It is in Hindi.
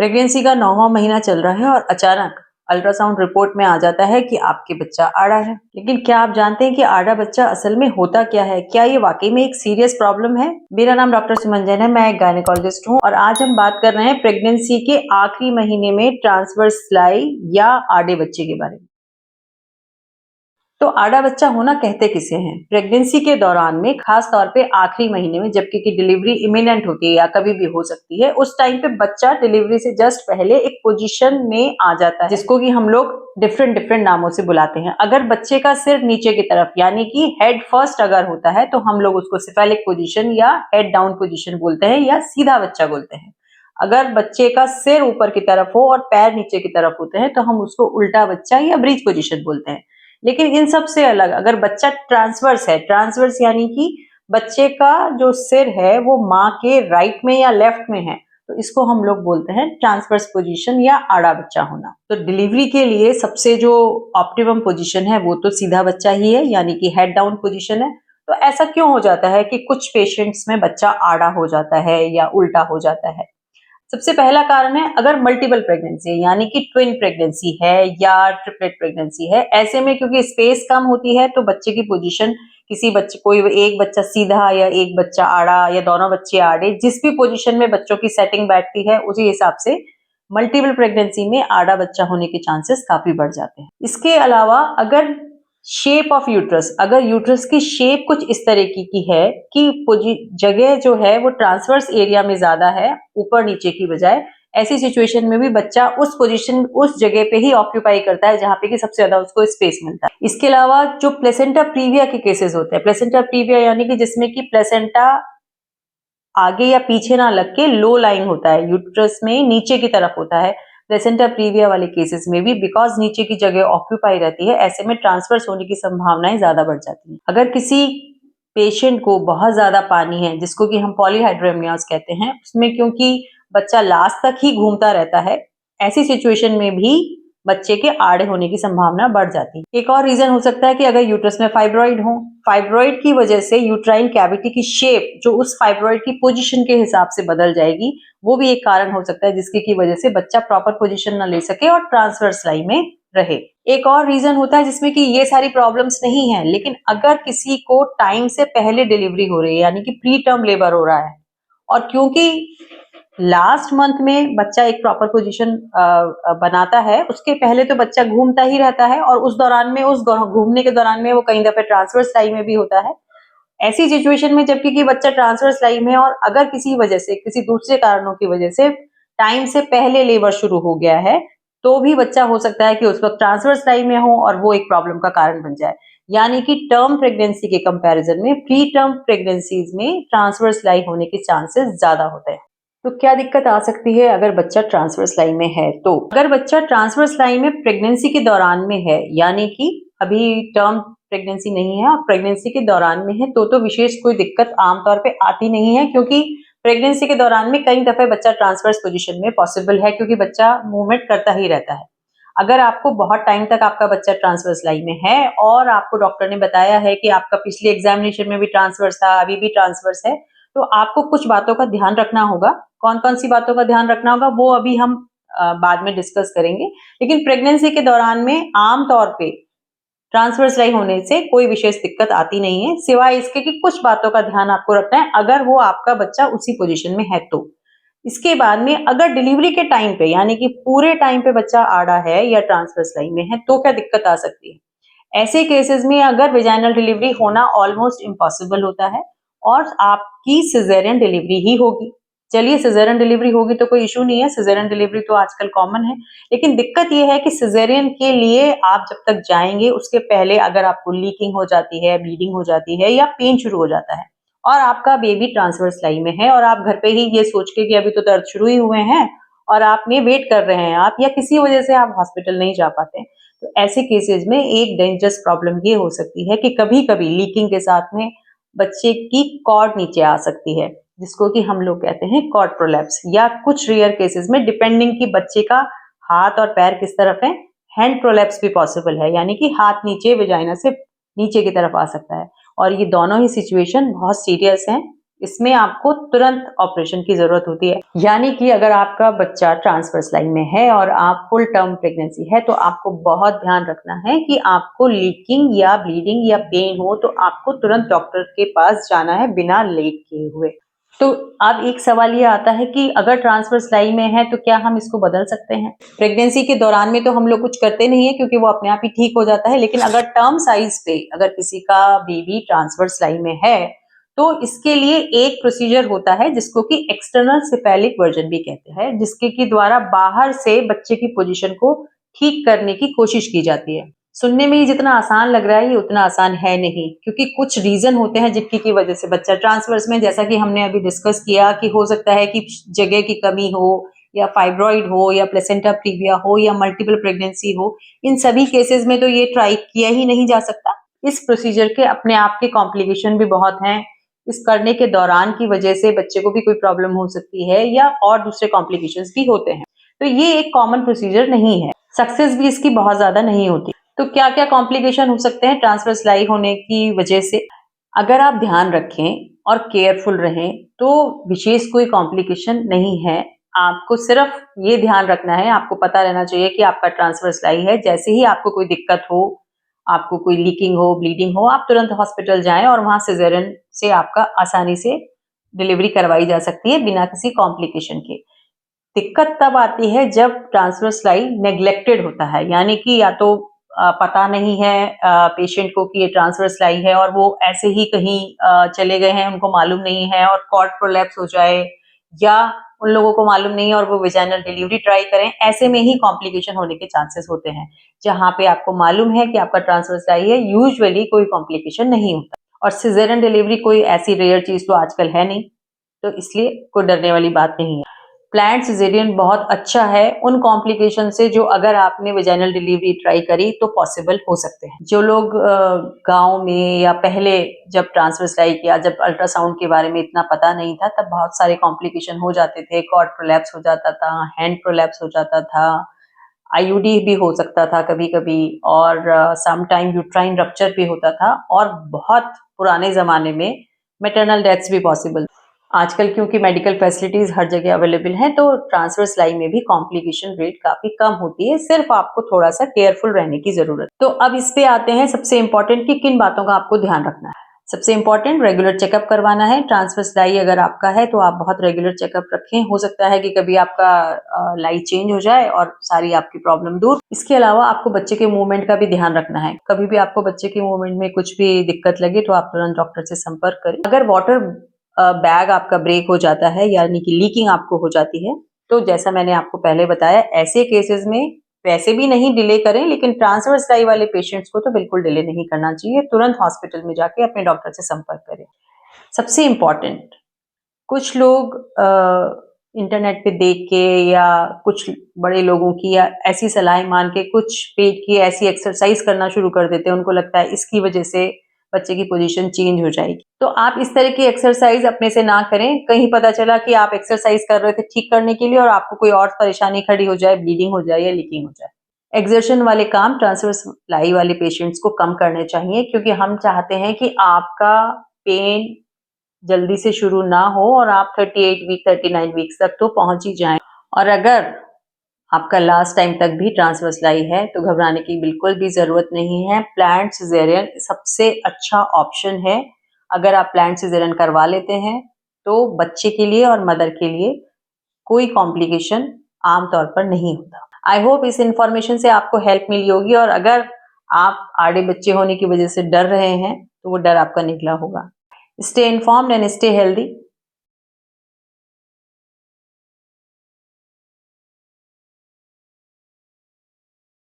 प्रेगनेंसी का 9वां महीना चल रहा है और अचानक अल्ट्रासाउंड रिपोर्ट में आ जाता है कि आपके बच्चा आड़ा है। लेकिन क्या आप जानते हैं कि आड़ा बच्चा असल में होता क्या है? क्या ये वाकई में एक सीरियस प्रॉब्लम है? मेरा नाम डॉक्टर सुमन जैन है, मैं एक गायनेकोलॉजिस्ट हूँ और आज हम बात कर रहे हैं प्रेगनेंसी के आखिरी महीने में ट्रांसवर्स लाई या आड़े बच्चे के बारे में। तो आड़ा बच्चा होना कहते किसे हैं? प्रेगनेंसी के दौरान में, खास तौर पे आखिरी महीने में, जबकि कि डिलीवरी इमिनेंट होती है या कभी भी हो सकती है, उस टाइम पे बच्चा डिलीवरी से जस्ट पहले एक पोजीशन में आ जाता है जिसको कि हम लोग डिफरेंट डिफरेंट नामों से बुलाते हैं। अगर बच्चे का सिर नीचे की तरफ यानी कि हेड फर्स्ट अगर होता है तो हम लोग उसको सिफेलिक पोजीशन या हेड डाउन पोजीशन बोलते हैं या सीधा बच्चा बोलते हैं। अगर बच्चे का सिर ऊपर की तरफ हो और पैर नीचे की तरफ होते हैं तो हम उसको उल्टा बच्चा या ब्रीच पोजीशन बोलते हैं। लेकिन इन सब से अलग अगर बच्चा ट्रांसवर्स है, ट्रांसवर्स यानी कि बच्चे का जो सिर है वो माँ के राइट में या लेफ्ट में है, तो इसको हम लोग बोलते हैं ट्रांसवर्स पोजीशन या आड़ा बच्चा होना। तो डिलीवरी के लिए सबसे जो ऑप्टिमम पोजीशन है वो तो सीधा बच्चा ही है, यानी कि हेड डाउन पोजीशन है। तो ऐसा क्यों हो जाता है कि कुछ पेशेंट्स में बच्चा आड़ा हो जाता है या उल्टा हो जाता है? सबसे पहला कारण है अगर मल्टीपल प्रेगनेंसी है, यानी कि ट्विन प्रेगनेंसी है या ट्रिपलेट प्रेगनेंसी है। ऐसे में क्योंकि स्पेस कम होती है तो बच्चे की पोजीशन, किसी बच्चे, कोई एक बच्चा सीधा या एक बच्चा आड़ा या दोनों बच्चे आड़े, जिस भी पोजीशन में बच्चों की सेटिंग बैठती है उसी हिसाब से मल्टीपल प्रेगनेंसी में आड़ा बच्चा होने के चांसेस काफी बढ़ जाते हैं। इसके अलावा अगर शेप ऑफ यूट्रस, अगर यूट्रस की शेप कुछ इस तरीके की है कि जगह जो है वो ट्रांसवर्स एरिया में ज्यादा है ऊपर नीचे की बजाय, ऐसी सिचुएशन में भी बच्चा उस पोजीशन, उस जगह पे ही ऑक्यूपाई करता है जहां पे कि सबसे ज्यादा उसको स्पेस मिलता है। इसके अलावा जो प्लेसेंटा प्रीविया के केसेस होते हैं, प्लेसेंटा प्रीविया यानी कि जिसमें कि प्लेसेंटा आगे या पीछे ना लग के लो लाइन होता है, यूट्रस में नीचे की तरफ होता है, प्लेसेंटा प्रीविया वाले केसेस में भी बिकॉज नीचे की जगह ऑक्यूपाई रहती है, ऐसे में ट्रांसफर्स होने की संभावनाएं ज्यादा बढ़ जाती हैं। अगर किसी पेशेंट को बहुत ज्यादा पानी है, जिसको कि हम पॉलीहाइड्रोमियास कहते हैं, उसमें क्योंकि बच्चा लास्ट तक ही घूमता रहता है, ऐसी सिचुएशन में भी बच्चे के आड़े होने की संभावना बढ़ जाती है। एक और रीजन हो सकता है कि अगर यूट्रस में फाइब्रॉइड हो, फाइब्रॉइड की वजह से यूट्राइन कैविटी की शेप जो उस फाइब्रॉइड की पोजीशन के हिसाब से बदल जाएगी, वो भी एक कारण हो सकता है जिसकी की वजह से बच्चा प्रॉपर पोजीशन ना ले सके और ट्रांसवर्स लाई में रहे। एक और रीजन होता है जिसमें कि ये सारी प्रॉब्लम्स नहीं है, लेकिन अगर किसी को टाइम से पहले डिलीवरी हो रही है यानी कि प्री टर्म लेबर हो रहा है और क्योंकि लास्ट मंथ में बच्चा एक प्रॉपर पोजीशन बनाता है, उसके पहले तो बच्चा घूमता ही रहता है और उस दौरान में, उस घूमने के दौरान में वो कई दफे ट्रांसवर्स लाई में भी होता है। ऐसी सिचुएशन में जबकि कि बच्चा ट्रांसवर्स लाई में और अगर किसी वजह से, किसी दूसरे कारणों की वजह से टाइम से पहले लेबर शुरू हो गया है, तो भी बच्चा हो सकता है कि उस वक्त ट्रांसवर्स लाई में हो और वो एक प्रॉब्लम का कारण बन जाए। यानी कि टर्म प्रेगनेंसी के कंपैरिजन में प्री टर्म प्रेगनेंसीज में ट्रांसवर्स लाई होने के चांसेस ज्यादा होते हैं। तो क्या दिक्कत आ सकती है अगर बच्चा ट्रांसवर्स लाइन में है? तो अगर बच्चा ट्रांसवर्स लाइन में प्रेगनेंसी के दौरान में है, यानी कि अभी टर्म प्रेगनेंसी नहीं है और प्रेगनेंसी के दौरान में है, तो विशेष कोई दिक्कत आमतौर पे आती नहीं है, क्योंकि प्रेगनेंसी के दौरान में कई दफे बच्चा ट्रांसवर्स पोजीशन में पॉसिबल है क्योंकि बच्चा मूवमेंट करता ही रहता है। अगर आपको बहुत टाइम तक आपका बच्चा ट्रांसवर्स लाइन में है और आपको डॉक्टर ने बताया है कि आपका पिछले एग्जामिनेशन में भी ट्रांसवर्स था, अभी भी ट्रांसवर्स है, तो आपको कुछ बातों का ध्यान रखना होगा। कौन कौन सी बातों का ध्यान रखना होगा वो अभी हम बाद में डिस्कस करेंगे। लेकिन प्रेगनेंसी के दौरान में आमतौर पे ट्रांसवर्स लाई होने से कोई विशेष दिक्कत आती नहीं है, सिवाय इसके कि कुछ बातों का ध्यान आपको रखना है अगर वो आपका बच्चा उसी पोजीशन में है तो। इसके बाद में अगर डिलीवरी के टाइम पे, यानी कि पूरे टाइम पे बच्चा आड़ा है या ट्रांसवर्स लाइन में है, तो क्या दिक्कत आ सकती है? ऐसे केसेस में अगर वेजाइनल डिलीवरी होना ऑलमोस्ट इम्पॉसिबल होता है और आपकी सिजेरियन डिलीवरी ही होगी। चलिए, सिजेरियन डिलीवरी होगी तो कोई इशू नहीं है, सिजेरियन डिलीवरी तो आजकल कॉमन है। लेकिन दिक्कत यह है कि सिजेरियन के लिए आप जब तक जाएंगे उसके पहले अगर आपको लीकिंग हो जाती है, ब्लीडिंग हो जाती है या पेन शुरू हो जाता है और आपका बेबी ट्रांसवर्स लाई में है और आप घर पे ही ये सोच के कि अभी तो दर्द शुरू ही हुए हैं और आपने वेट कर रहे हैं आप, या किसी वजह से आप हॉस्पिटल नहीं जा पाते, तो ऐसे केसेस में एक डेंजरस प्रॉब्लम ये हो सकती है कि कभी कभी लीकिंग के साथ में बच्चे की कॉर्ड नीचे आ सकती है, जिसको कि हम लोग कहते हैं कॉर्ड प्रोलैप्स, या कुछ रेयर केसेस में डिपेंडिंग कि बच्चे का हाथ और पैर किस तरफ है, हैंड प्रोलैप्स भी पॉसिबल है, यानी कि हाथ नीचे वेजाइना से नीचे की तरफ आ सकता है। और ये दोनों ही सिचुएशन बहुत सीरियस हैं, इसमें आपको तुरंत ऑपरेशन की जरूरत होती है। यानी कि अगर आपका बच्चा ट्रांसवर्स लाइन में है और आप फुल टर्म प्रेगनेंसी है तो आपको बहुत ध्यान रखना है कि आपको लीकिंग या ब्लीडिंग या पेन हो तो आपको तुरंत डॉक्टर के पास जाना है बिना लेट किए हुए। तो अब एक सवाल ये आता है कि अगर ट्रांसवर्स लाइन में है तो क्या हम इसको बदल सकते हैं? प्रेगनेंसी के दौरान में तो हम लोग कुछ करते नहीं है क्योंकि वो अपने आप ही ठीक हो जाता है, लेकिन अगर टर्म साइज पे अगर किसी का बेबी ट्रांसवर्स लाइन में है तो इसके लिए एक प्रोसीजर होता है जिसको कि एक्सटर्नल सिफेलिक वर्जन भी कहते हैं, जिसके की द्वारा बाहर से बच्चे की पोजीशन को ठीक करने की कोशिश की जाती है। सुनने में ये जितना आसान लग रहा है ये उतना आसान है नहीं, क्योंकि कुछ रीजन होते हैं जिनकी की वजह से बच्चा ट्रांसवर्स में, जैसा कि हमने अभी डिस्कस किया कि हो सकता है कि जगह की कमी हो या फाइब्रॉइड हो या प्लेसेंटा प्रीविया हो या मल्टीपल प्रेगनेंसी हो। इन सभी केसेस में तो ये ट्राई किया ही नहीं जा सकता। इस प्रोसीजर के अपने आप के कॉम्प्लिकेशन भी बहुत हैं। इस करने के दौरान की वजह से बच्चे को भी कोई प्रॉब्लम हो सकती है या और दूसरे कॉम्प्लिकेशंस भी होते हैं। तो ये एक कॉमन प्रोसीजर नहीं है, सक्सेस भी इसकी बहुत ज्यादा नहीं होती। तो क्या क्या कॉम्प्लिकेशन हो सकते हैं ट्रांसवर्स लाई होने की वजह से? अगर आप ध्यान रखें और केयरफुल रहें तो विशेष कोई कॉम्प्लिकेशन नहीं है। आपको सिर्फ ये ध्यान रखना है, आपको पता रहना चाहिए कि आपका ट्रांसवर्स लाई है। जैसे ही आपको कोई दिक्कत हो, आपको कोई लीकिंग हो, ब्लीडिंग हो, आप तुरंत हॉस्पिटल जाएं और वहां सिजेरियन से आपका आसानी से डिलीवरी करवाई जा सकती है बिना किसी कॉम्प्लिकेशन के। दिक्कत तब आती है जब ट्रांसवर्स लाई नेग्लेक्टेड होता है, यानी कि या तो पता नहीं है पेशेंट को कि ये ट्रांसवर्स लाई है और वो ऐसे ही कहीं चले गए हैं, उनको मालूम नहीं है और कॉर्ड प्रोलैप्स हो जाए, या उन लोगों को मालूम नहीं है और वो वेजाइनल डिलीवरी ट्राई करें, ऐसे में ही कॉम्प्लिकेशन होने के चांसेस होते हैं। जहां पे आपको मालूम है कि आपका ट्रांसवर्स लाई है, यूजुअली कोई कॉम्प्लिकेशन नहीं होता। और सिजेरियन डिलीवरी कोई ऐसी रेयर चीज तो आजकल है नहीं, तो इसलिए कोई डरने वाली बात नहीं है। प्लान्ड सिजेरियन बहुत अच्छा है उन कॉम्प्लिकेशन से जो अगर आपने वेजाइनल डिलीवरी ट्राई करी तो पॉसिबल हो सकते हैं। जो लोग गांव में या पहले जब ट्रांसवर्स लाई किया, जब अल्ट्रासाउंड के बारे में इतना पता नहीं था, तब बहुत सारे कॉम्प्लिकेशन हो जाते थे। कॉर्ड प्रोलैप्स हो जाता था, हैंड प्रोलैप्स हो जाता था, आईयूडी भी हो सकता था कभी कभी, और सम टाइम यूट्राइन रप्चर भी होता था, और बहुत पुराने जमाने में मैटरनल डेथ्स भी पॉसिबल। आजकल क्योंकि मेडिकल फैसिलिटीज हर जगह अवेलेबल हैं तो ट्रांसवर्स लाई में भी कॉम्प्लिकेशन रेट काफी कम होती है, सिर्फ आपको थोड़ा सा केयरफुल रहने की जरूरत। तो अब इस पे आते हैं सबसे इंपॉर्टेंट कि किन बातों का आपको ध्यान रखना है। सबसे इंपॉर्टेंट, रेगुलर चेकअप करवाना है। ट्रांसवर्स लाई अगर आपका है तो आप बहुत रेगुलर चेकअप रखें। हो सकता है कि कभी आपका लाई चेंज हो जाए और सारी आपकी प्रॉब्लम दूर। इसके अलावा आपको बच्चे के मूवमेंट का भी ध्यान रखना है। कभी भी आपको बच्चे के मूवमेंट में कुछ भी दिक्कत लगे तो आप तुरंत डॉक्टर से संपर्क करें। अगर वाटर बैग आपका ब्रेक हो जाता है यानी कि लीकिंग आपको हो जाती है, तो जैसा मैंने आपको पहले बताया, ऐसे केसेस में वैसे भी नहीं डिले करें, लेकिन ट्रांसवर्स लाई वाले पेशेंट्स को तो बिल्कुल डिले नहीं करना चाहिए। तुरंत हॉस्पिटल में जाके अपने डॉक्टर से संपर्क करें। सबसे इम्पोर्टेंट, कुछ लोग इंटरनेट पे देख के या कुछ बड़े लोगों की या ऐसी सलाह मान के कुछ पेट की ऐसी एक्सरसाइज करना शुरू कर देते हैं। उनको लगता है इसकी वजह से बच्चे की पोजीशन चेंज हो जाएगी। तो आप इस तरह की एक्सरसाइज अपने से ना करें। कहीं पता चला कि आप एक्सरसाइज कर रहे थे ठीक करने के लिए और आपको कोई और परेशानी खड़ी हो जाए, ब्लीडिंग हो जाए या लीकिंग हो जाए। एक्सर्शन वाले काम ट्रांसवर्स लाई वाले पेशेंट्स को कम करने चाहिए, क्योंकि हम चाहते हैं कि आपका पेन जल्दी से शुरू ना हो और आप 38 वीक 39 वीक्स तक तो पहुंच ही जाएं। और अगर आपका लास्ट टाइम तक भी ट्रांसवर्स लाई है तो घबराने की बिल्कुल भी जरूरत नहीं है। प्लान्ड सिजेरियन सबसे अच्छा ऑप्शन है। अगर आप प्लान्ड सिजेरियन करवा लेते हैं तो बच्चे के लिए और मदर के लिए कोई कॉम्प्लिकेशन आमतौर पर नहीं होता। आई होप इस इंफॉर्मेशन से आपको हेल्प मिली होगी, और अगर आप आड़े बच्चे होने की वजह से डर रहे हैं तो वो डर आपका निकला होगा। Stay informed and stay healthy.